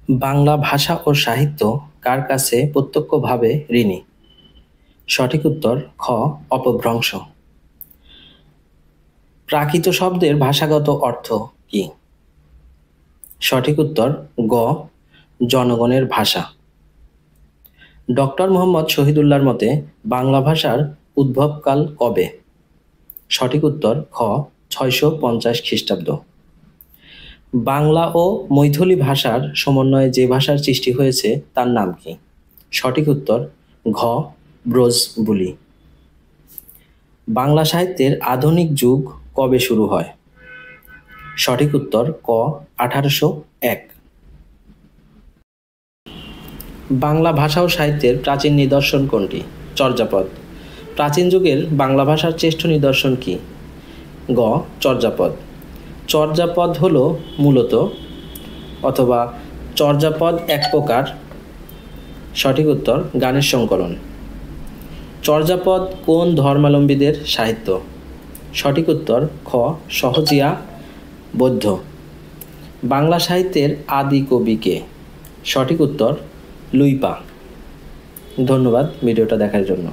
বাংলা ভাষা ও সাহিত্য কার কাছে প্রত্যক্ষভাবে ঋণী? সঠিক উত্তর খ অপভ্রংশ। প্রাকৃত শব্দের ভাষাগত অর্থ কি? সঠিক উত্তর গ জনগণের ভাষা। ডক্টর মোহাম্মদ শহীদুল্লাহর মতে বাংলা ভাষার উদ্ভবকাল কবে? সঠিক উত্তর খ ৬৫০ খ্রিস্টাব্দ। বাংলা ও মৈথিলী ভাষার সমন্বয়ে যে ভাষার সৃষ্টি হয়েছে তার নাম কি? সঠিক উত্তর ঘ ব্রজবুলি। বাংলা সাহিত্যের আধুনিক যুগ কবে শুরু হয়? সঠিক উত্তর ক ১৮০১। বাংলা ভাষা ও সাহিত্যের প্রাচীন নিদর্শন কোনটি? চর্যাপদ। প্রাচীন যুগের বাংলা ভাষার শ্রেষ্ঠ নিদর্শন কি? গ চর্যাপদ। চর্যাপদ হল মূলত অথবা চর্যাপদ এক প্রকার। সঠিক উত্তর গানের সংকলন। চর্যাপদ কোন ধর্মাবলম্বীদের সাহিত্য? সঠিক উত্তর খ সহজিয়া বৌদ্ধ। বাংলা সাহিত্যের আদি কবি কে? সঠিক উত্তর লুইপা। ধন্যবাদ ভিডিওটা দেখার জন্য।